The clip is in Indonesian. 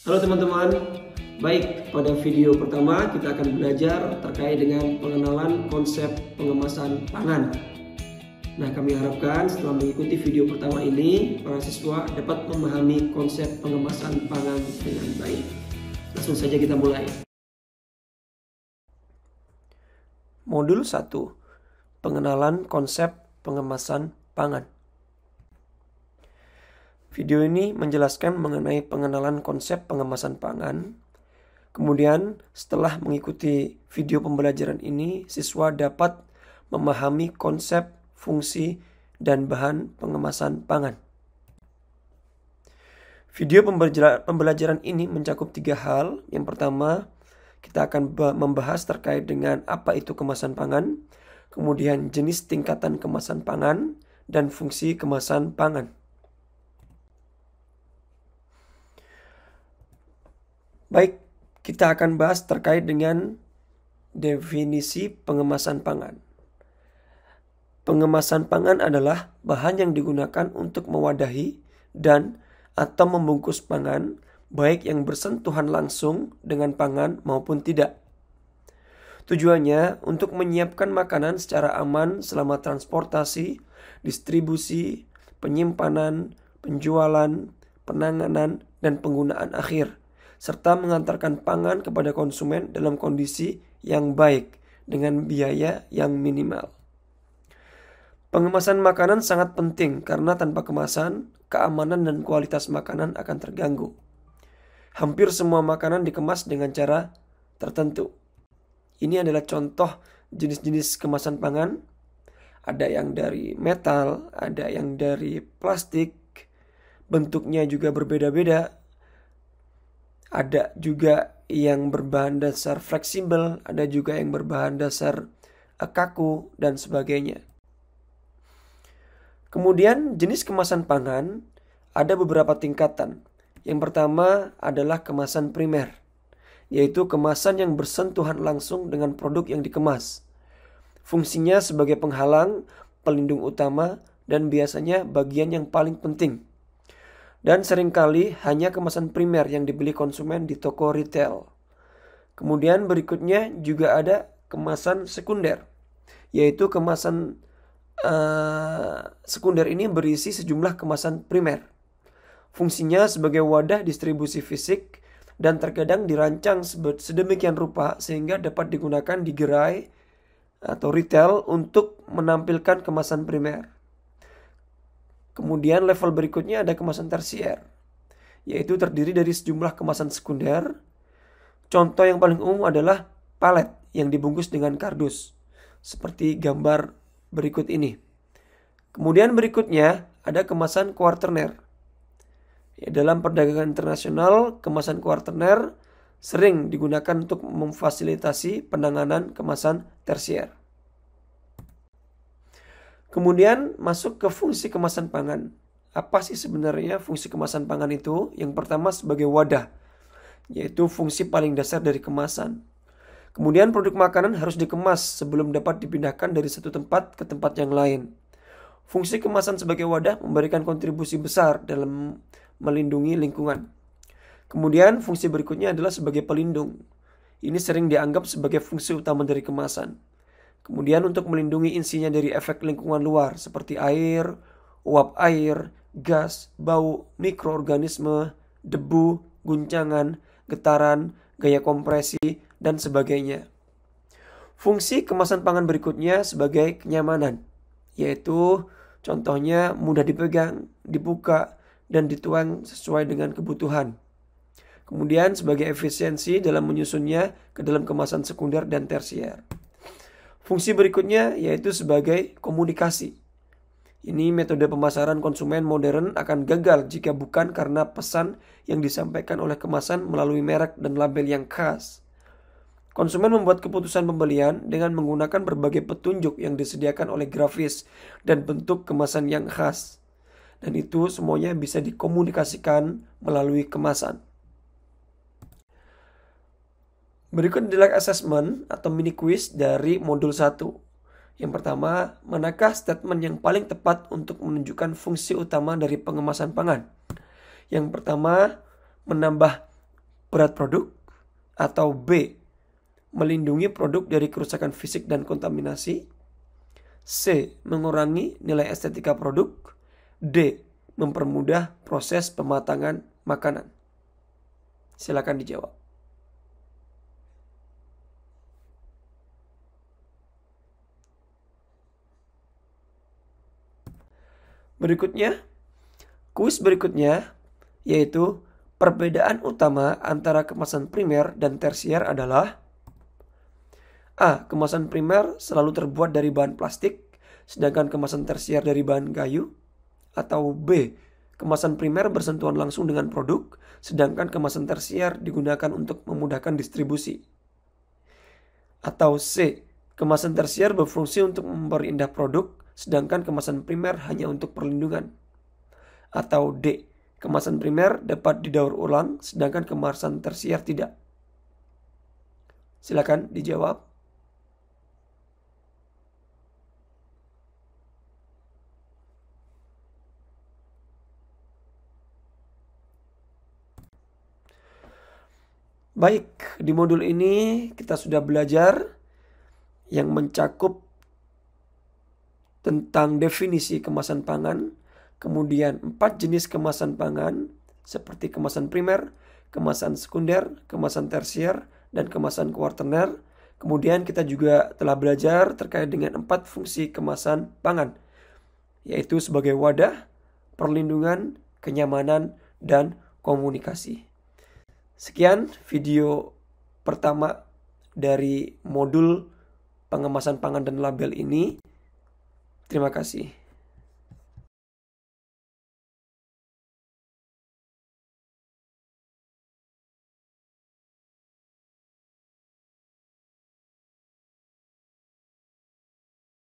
Halo teman-teman, baik pada video pertama kita akan belajar terkait dengan pengenalan konsep pengemasan pangan. Nah, kami harapkan setelah mengikuti video pertama ini, para siswa dapat memahami konsep pengemasan pangan dengan baik. Langsung saja kita mulai. Modul 1. Pengenalan konsep pengemasan pangan. Video ini menjelaskan mengenai pengenalan konsep pengemasan pangan. Kemudian, setelah mengikuti video pembelajaran ini, siswa dapat memahami konsep, fungsi, dan bahan pengemasan pangan. Video pembelajaran ini mencakup 3 hal. Yang pertama, kita akan membahas terkait dengan apa itu kemasan pangan, kemudian jenis tingkatan kemasan pangan, dan fungsi kemasan pangan. Baik, kita akan bahas terkait dengan definisi pengemasan pangan. Pengemasan pangan adalah bahan yang digunakan untuk mewadahi dan atau membungkus pangan, baik yang bersentuhan langsung dengan pangan maupun tidak. Tujuannya untuk menyiapkan makanan secara aman selama transportasi, distribusi, penyimpanan, penjualan, penanganan, dan penggunaan akhir, serta mengantarkan pangan kepada konsumen dalam kondisi yang baik dengan biaya yang minimal. Pengemasan makanan sangat penting karena tanpa kemasan, keamanan dan kualitas makanan akan terganggu. Hampir semua makanan dikemas dengan cara tertentu. Ini adalah contoh jenis-jenis kemasan pangan. Ada yang dari metal, ada yang dari plastik, bentuknya juga berbeda-beda. Ada juga yang berbahan dasar fleksibel, ada juga yang berbahan dasar kaku, dan sebagainya. Kemudian jenis kemasan pangan ada beberapa tingkatan. Yang pertama adalah kemasan primer, yaitu kemasan yang bersentuhan langsung dengan produk yang dikemas. Fungsinya sebagai penghalang, pelindung utama, dan biasanya bagian yang paling penting. Dan seringkali hanya kemasan primer yang dibeli konsumen di toko retail. Kemudian berikutnya juga ada kemasan sekunder, yaitu kemasan sekunder ini berisi sejumlah kemasan primer. Fungsinya sebagai wadah distribusi fisik dan terkadang dirancang sedemikian rupa sehingga dapat digunakan di gerai atau retail untuk menampilkan kemasan primer. Kemudian level berikutnya ada kemasan tersier, yaitu terdiri dari sejumlah kemasan sekunder. Contoh yang paling umum adalah palet yang dibungkus dengan kardus, seperti gambar berikut ini. Kemudian berikutnya ada kemasan kuarterner. Dalam perdagangan internasional, kemasan kuarterner sering digunakan untuk memfasilitasi penanganan kemasan tersier. Kemudian masuk ke fungsi kemasan pangan. Apa sih sebenarnya fungsi kemasan pangan itu? Yang pertama sebagai wadah, yaitu fungsi paling dasar dari kemasan. Kemudian produk makanan harus dikemas sebelum dapat dipindahkan dari satu tempat ke tempat yang lain. Fungsi kemasan sebagai wadah memberikan kontribusi besar dalam melindungi lingkungan. Kemudian fungsi berikutnya adalah sebagai pelindung. Ini sering dianggap sebagai fungsi utama dari kemasan. Kemudian untuk melindungi isinya dari efek lingkungan luar seperti air, uap air, gas, bau, mikroorganisme, debu, guncangan, getaran, gaya kompresi, dan sebagainya. Fungsi kemasan pangan berikutnya sebagai kenyamanan, yaitu contohnya mudah dipegang, dibuka, dan dituang sesuai dengan kebutuhan. Kemudian sebagai efisiensi dalam menyusunnya ke dalam kemasan sekunder dan tersier. Fungsi berikutnya yaitu sebagai komunikasi. Ini metode pemasaran konsumen modern akan gagal jika bukan karena pesan yang disampaikan oleh kemasan melalui merek dan label yang khas. Konsumen membuat keputusan pembelian dengan menggunakan berbagai petunjuk yang disediakan oleh grafis dan bentuk kemasan yang khas. Dan itu semuanya bisa dikomunikasikan melalui kemasan. Berikut adalah assessment atau mini quiz dari modul 1. Yang pertama, manakah statement yang paling tepat untuk menunjukkan fungsi utama dari pengemasan pangan? Yang pertama, menambah berat produk, atau B. melindungi produk dari kerusakan fisik dan kontaminasi, C. mengurangi nilai estetika produk, D. mempermudah proses pematangan makanan. Silakan dijawab. Berikutnya, kuis berikutnya yaitu perbedaan utama antara kemasan primer dan tersier adalah A. Kemasan primer selalu terbuat dari bahan plastik, sedangkan kemasan tersier dari bahan kayu. Atau B. Kemasan primer bersentuhan langsung dengan produk, sedangkan kemasan tersier digunakan untuk memudahkan distribusi. Atau C. Kemasan tersier berfungsi untuk memperindah produk, sedangkan kemasan primer hanya untuk perlindungan. Atau D. Kemasan primer dapat didaur ulang, sedangkan kemasan tersier tidak. Silakan dijawab. Baik, di modul ini kita sudah belajar yang mencakup tentang definisi kemasan pangan, kemudian 4 jenis kemasan pangan seperti kemasan primer, kemasan sekunder, kemasan tersier, dan kemasan kuartener. Kemudian kita juga telah belajar terkait dengan 4 fungsi kemasan pangan, yaitu sebagai wadah, perlindungan, kenyamanan, dan komunikasi. Sekian video pertama dari modul pengemasan pangan dan label ini. Terima kasih.